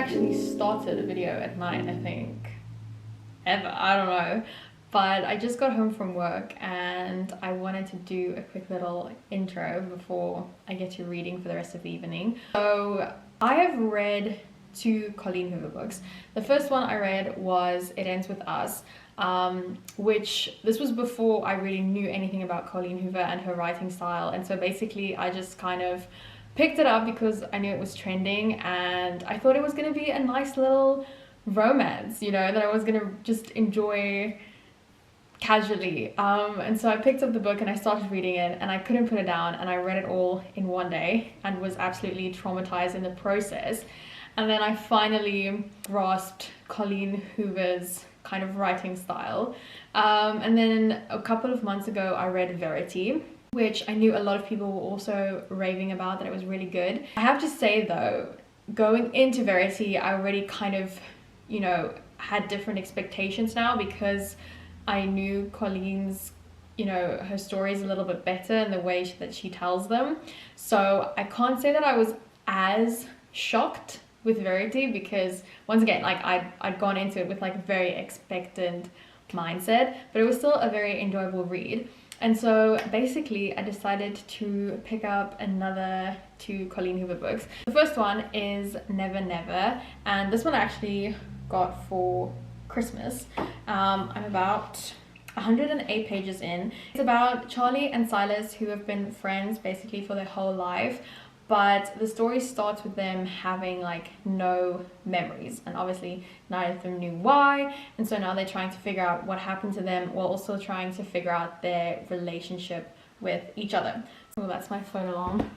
actually started a video at night, I think, ever. I don't know. But I just got home from work and I wanted to do a quick little intro before I get to reading for the rest of the evening. So I have read 2 Colleen Hoover books. The first one I read was It Ends With Us, which this was before I really knew anything about Colleen Hoover and her writing style. And so basically I just kind of picked it up because I knew it was trending and I thought it was going to be a nice little romance, you know, that I was going to just enjoy casually. And so I picked up the book and I started reading it and I couldn't put it down, and I read it all in one day and was absolutely traumatized in the process. And then I finally grasped Colleen Hoover's kind of writing style. And then a couple of months ago I read Verity, which I knew a lot of people were also raving about, that it was really good. I have to say though, going into Verity I already kind of, you know, had different expectations now, because I knew Colleen's, you know, her stories a little bit better and the way that she tells them. So I can't say that I was as shocked with Verity, because once again, like I'd gone into it with like a very expectant mindset, but it was still a very enjoyable read. And so basically I decided to pick up another 2 Colleen Hoover books. The first one is Never Never, and this one I actually got for Christmas. I'm about 108 pages in. It's about Charlie and Silas, who have been friends basically for their whole life, but the story starts with them having like no memories, and obviously neither of them knew why, and so now they're trying to figure out what happened to them while also trying to figure out their relationship with each other. Oh, that's my phone alarm.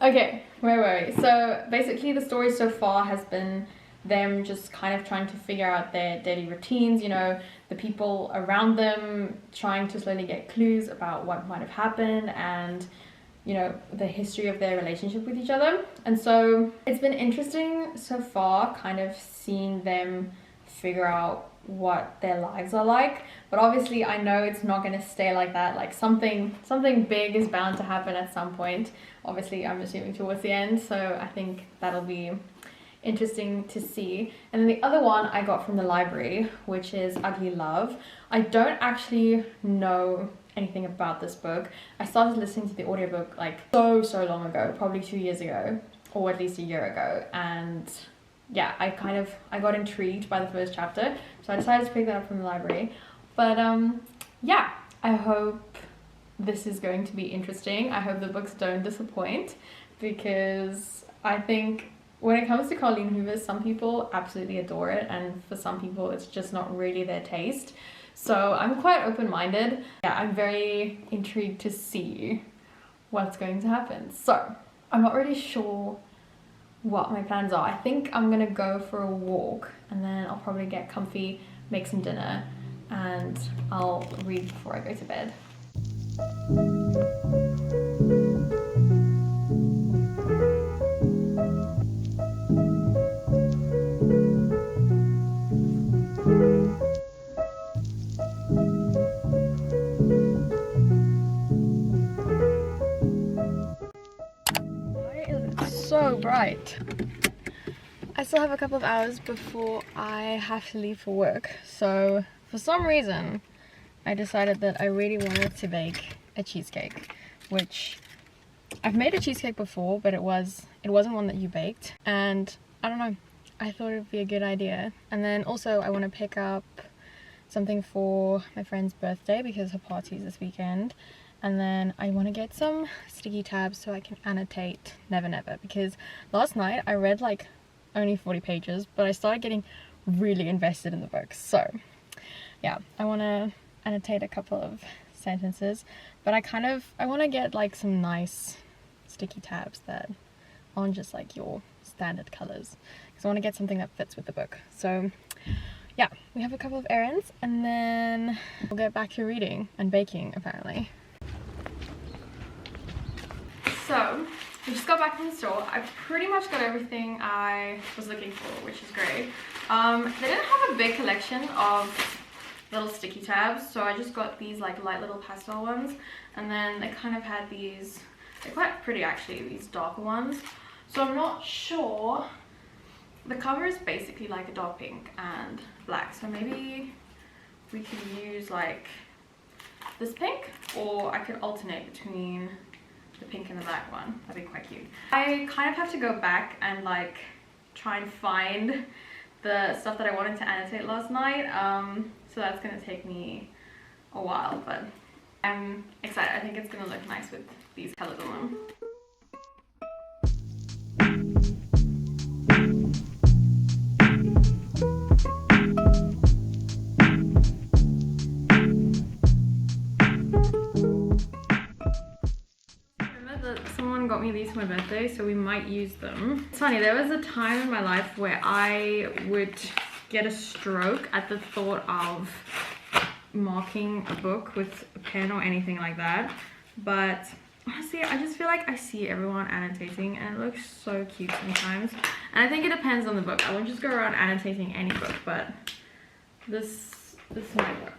Okay, where were we? So basically the story so far has been them just kind of trying to figure out their daily routines, you know, the people around them, trying to slowly get clues about what might have happened, and you know, the history of their relationship with each other. And so it's been interesting so far kind of seeing them figure out what their lives are like, but obviously I know it's not going to stay like that. Like something big is bound to happen at some point, obviously I'm assuming towards the end, so I think that'll be interesting to see. And then the other one I got from the library, which is Ugly Love. I don't actually know anything about this book. I started listening to the audiobook like so long ago, probably 2 years ago, or at least a year ago, and yeah, I got intrigued by the first chapter, so I decided to pick that up from the library. But yeah, I hope this is going to be interesting. I hope the books don't disappoint, because I think when it comes to Colleen Hoover, some people absolutely adore it, and for some people it's just not really their taste. So I'm quite open-minded. Yeah, I'm very intrigued to see what's going to happen. So I'm not really sure what my plans are. I think I'm gonna go for a walk and then I'll probably get comfy, make some dinner, and I'll read before I go to bed. So bright. I still have a couple of hours before I have to leave for work, so for some reason I decided that I really wanted to bake a cheesecake, which I've made a cheesecake before, but it wasn't one that you baked, and I don't know, I thought it would be a good idea. And then also I want to pick up something for my friend's birthday because her party's this weekend. And then I want to get some sticky tabs so I can annotate Never Never, because last night I read like only 40 pages, but I started getting really invested in the book. So yeah, I want to annotate a couple of sentences, but I want to get like some nice sticky tabs that aren't just like your standard colors, because I want to get something that fits with the book. So yeah, we have a couple of errands and then we'll get back to reading and baking apparently. So, we just got back from the store. I pretty much got everything I was looking for, which is great. They didn't have a big collection of little sticky tabs, so I just got these like light little pastel ones, and then they kind of had these, they're quite pretty actually, these darker ones. So I'm not sure the cover is basically like a dark pink and black, so maybe we could use like this pink, or I could alternate between the pink and the black one. That'd be quite cute. I kind of have to go back and like try and find the stuff that I wanted to annotate last night, so that's gonna take me a while, but I'm excited. I think it's gonna look nice with these colors on them. Someone got me these for my birthday, so we might use them. It's funny, there was a time in my life where I would get a stroke at the thought of marking a book with a pen or anything like that, but honestly I just feel like I see everyone annotating and it looks so cute sometimes, and I think it depends on the book. I won't just go around annotating any book, but this might work.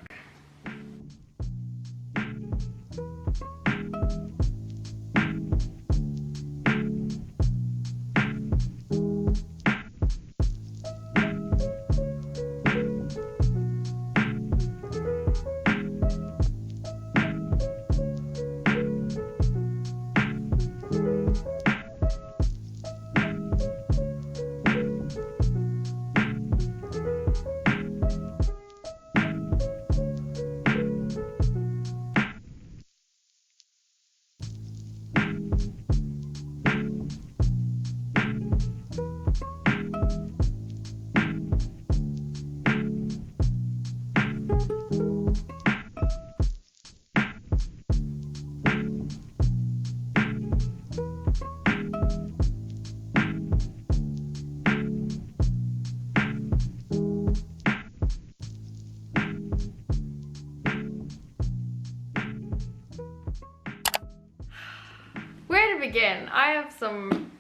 Begin. I have some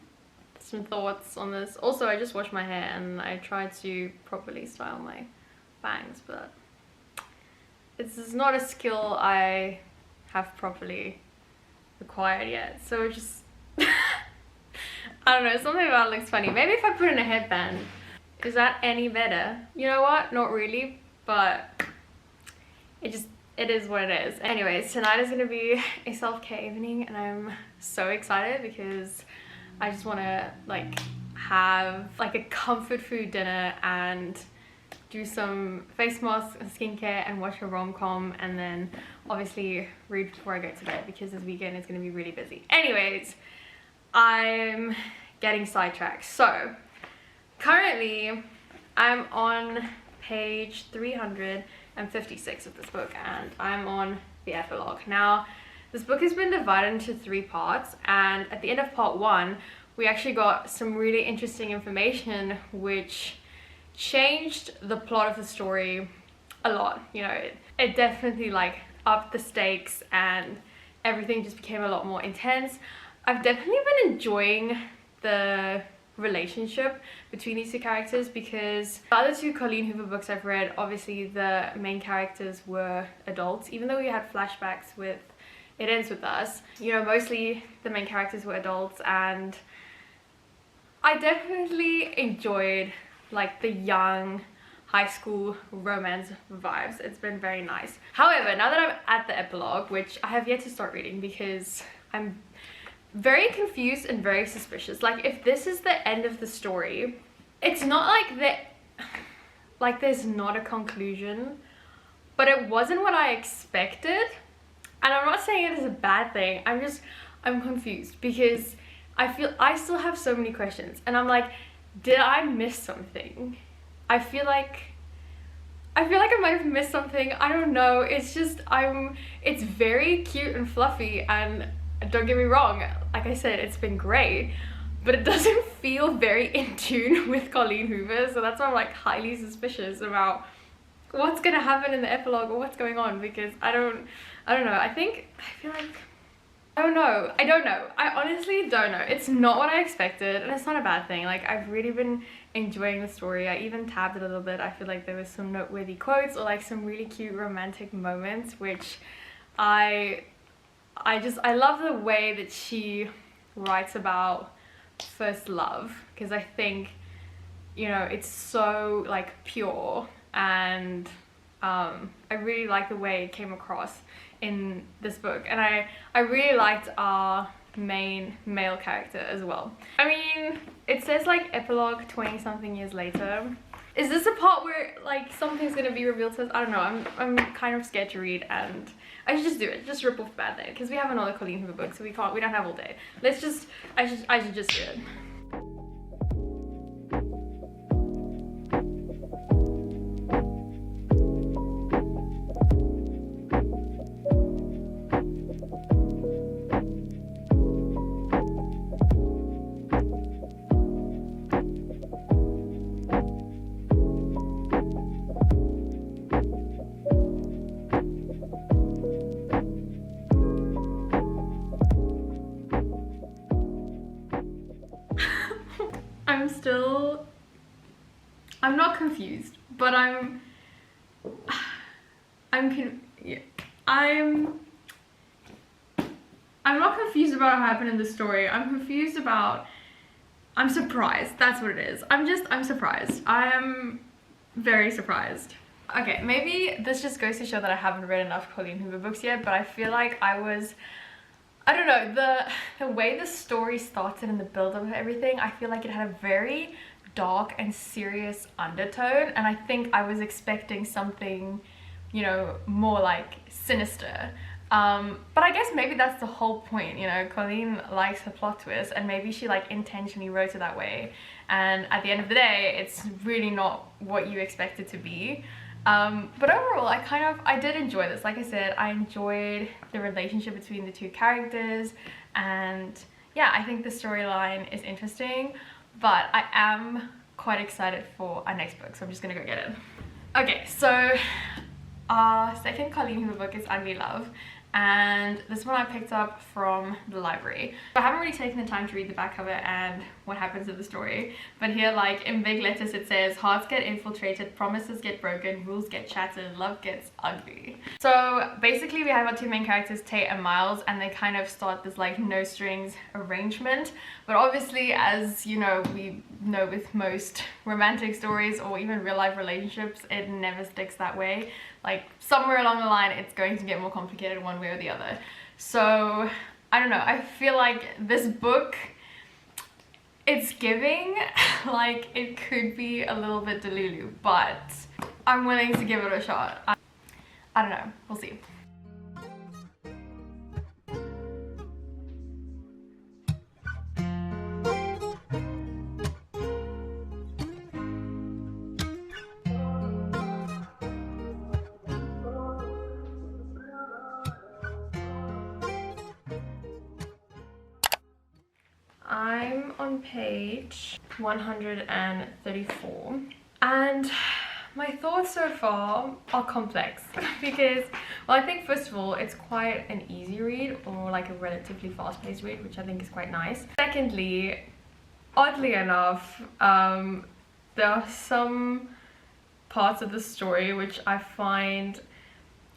thoughts on this. Also, I just washed my hair and I tried to properly style my bangs, but this is not a skill I have properly acquired yet, so just I don't know, something about it looks funny. Maybe if I put in a headband, is that any better? You know what, not really, but it is what it is. Anyways, tonight is gonna be a self-care evening and I'm so excited because I just wanna like have like a comfort food dinner and do some face masks and skincare and watch a rom-com, and then obviously read before I go to bed because this weekend is gonna be really busy. Anyways, I'm getting sidetracked. So currently I'm on page 356 of this book and I'm on the epilogue. Now this book has been divided into 3 parts, and at the end of part 1 we actually got some really interesting information which changed the plot of the story a lot. You know, it definitely like upped the stakes and everything just became a lot more intense. I've definitely been enjoying the relationship between these 2 characters because the other 2 Colleen Hoover books I've read, obviously the main characters were adults, even though we had flashbacks with It Ends With Us. You know, mostly the main characters were adults, and I definitely enjoyed like the young high school romance vibes. It's been very nice. However, now that I'm at the epilogue, which I have yet to start reading because I'm very confused and very suspicious. Like, if this is the end of the story, it's not like that, like there's not a conclusion, but it wasn't what I expected. And I'm not saying it is a bad thing, I'm confused because I feel I still have so many questions and I'm like, did I miss something? I feel like I might have missed something. I don't know. It's just it's very cute and fluffy, and don't get me wrong, like I said, it's been great, but it doesn't feel very in tune with Colleen Hoover, so that's why I'm like highly suspicious about what's gonna happen in the epilogue or what's going on, because I don't know. I don't know. I honestly don't know. It's not what I expected, and it's not a bad thing. Like, I've really been enjoying the story. I even tabbed it a little bit. I feel like there was some noteworthy quotes or like some really cute romantic moments, which I love the way that she writes about first love, because I think, you know, it's so like pure, and I really like the way it came across in this book, and I really liked our main male character as well. I mean, it says like epilogue 20 something years later. Is this a part where like something's gonna be revealed to us? I don't know. I'm kind of scared to read, and I should just do it. Just rip off Bad Day, because we have another Colleen Hoover book, so we don't have all day. Let's just, I should just do it. I'm not confused, but I'm not confused about what happened in the story. I'm confused about, I'm surprised. That's what it is. I'm surprised. I am very surprised. Okay, maybe this just goes to show that I haven't read enough Colleen Hoover books yet, but I feel like I don't know, the way the story started and the build-up of everything, I feel like it had a very dark and serious undertone, and I think I was expecting something, you know, more like sinister. But I guess maybe that's the whole point, you know. Colleen likes her plot twist, and maybe she like intentionally wrote it that way, and at the end of the day it's really not what you expect it to be. But overall I did enjoy this. Like I said, I enjoyed the relationship between the two characters, and yeah, I think the storyline is interesting, but I am quite excited for our next book, so I'm just gonna go get it. Okay, so our second Colleen Hoover book is Ugly Love, and this one I picked up from the library. I haven't really taken the time to read the back cover and what happens in the story, but here, like in big letters, it says hearts get infiltrated, promises get broken, rules get shattered, love gets ugly. So basically we have our two main characters, Tate and Miles, and they kind of start this like no strings arrangement, but obviously, as you know, we know with most romantic stories or even real life relationships, it never sticks that way. Like somewhere along the line it's going to get more complicated one way or the other. So I don't know, I feel like this book, it's giving like it could be a little bit delulu, but I'm willing to give it a shot. I don't know, we'll see. I'm on page 134, and my thoughts so far are complex because, well, I think first of all it's quite an easy read, or like a relatively fast-paced read, which I think is quite nice. Secondly, oddly enough, there are some parts of the story which I find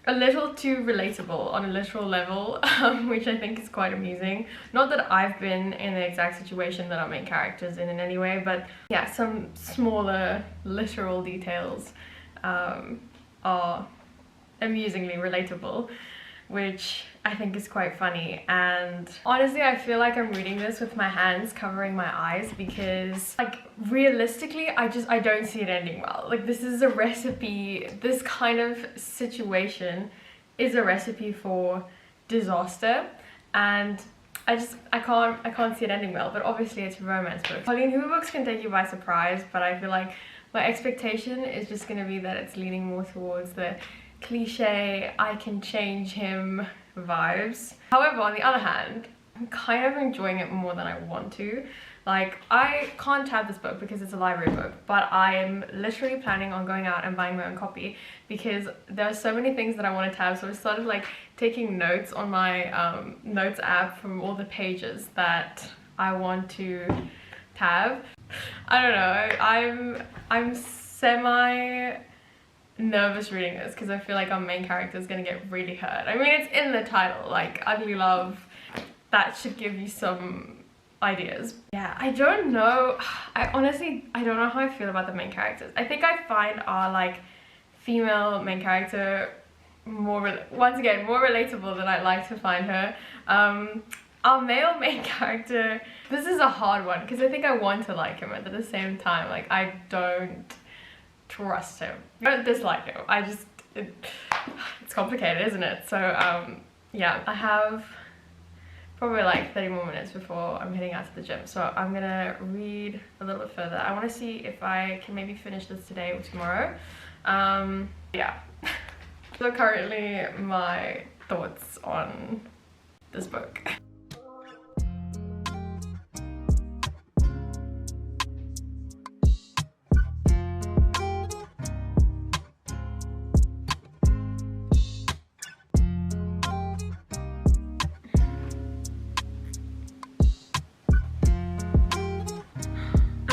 a little too relatable on a literal level, which I think is quite amusing. Not that I've been in the exact situation that our main character's in any way, but yeah, some smaller literal details are amusingly relatable, which I think is quite funny. And honestly, I feel like I'm reading this with my hands covering my eyes, because like realistically I don't see it ending well. Like this is a recipe, this kind of situation is a recipe for disaster, and I can't see it ending well. But obviously it's a romance book. Colleen Hoover books can take you by surprise, but I feel like my expectation is just going to be that it's leaning more towards the cliche I can change him vibes. However, on the other hand, I'm kind of enjoying it more than I want to. Like, I can't tab this book because it's a library book, but I'm literally planning on going out and buying my own copy because there are so many things that I want to tab. So I started like taking notes on my notes app from all the pages that I want to tab. I don't know, I'm semi nervous reading this because I feel like our main character is going to get really hurt. I mean, it's in the title, like Ugly Love. That should give you some ideas. Yeah, I don't know. I honestly don't know how I feel about the main characters. I think I find our like female main character more once again more relatable than I'd like to find her. Our male main character, this is a hard one because I think I want to like him, but at the same time, like, I don't trust him. I don't dislike him. I just it's complicated, isn't it? So yeah, I have probably like 30 more minutes before I'm heading out to the gym, so I'm gonna read a little bit further. I want to see if I can maybe finish this today or tomorrow. Yeah. So currently my thoughts on this book.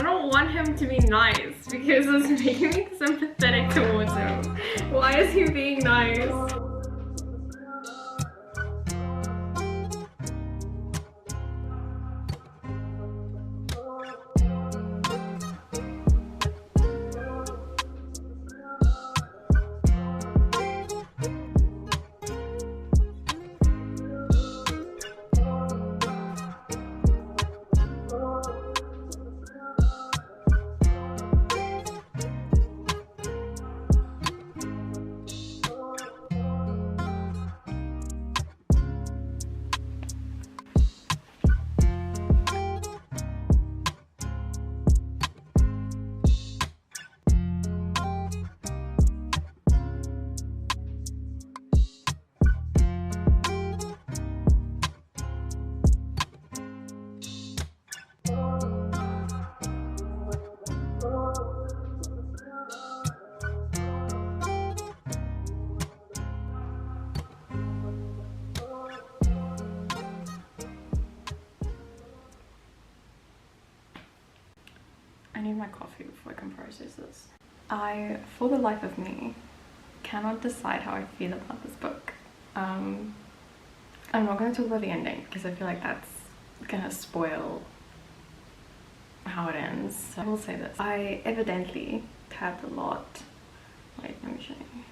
I want him to be nice because it's making me sympathetic towards him. Why is he being nice? I need my coffee before I can process this. I, for the life of me, cannot decide how I feel about this book. I'm not going to talk about the ending because I feel like that's gonna spoil how it ends. So I will say this. I evidently tabbed a lot. Wait, let me show you.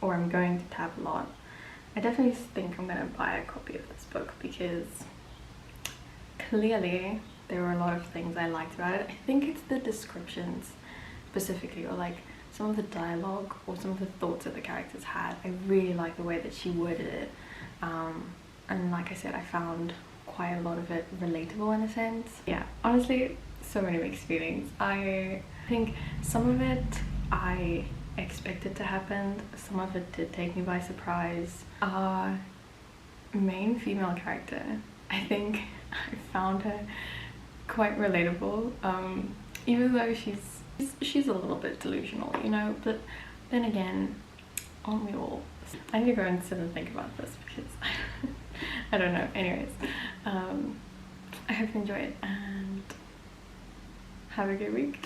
Or I'm going to tab a lot. I definitely think I'm gonna buy a copy of this book because clearly there were a lot of things I liked about it. I think it's the descriptions specifically, or like some of the dialogue or some of the thoughts that the characters had. I really like the way that she worded it. And like I said, I found quite a lot of it relatable in a sense. Yeah, honestly, so many mixed feelings. I think some of it I expected to happen, some of it did take me by surprise. Our main female character, I think I found her quite relatable, even though she's a little bit delusional, you know, but then again, aren't we all? I need to go and sit and think about this because I don't know. Anyways, I hope you enjoy it and have a good week.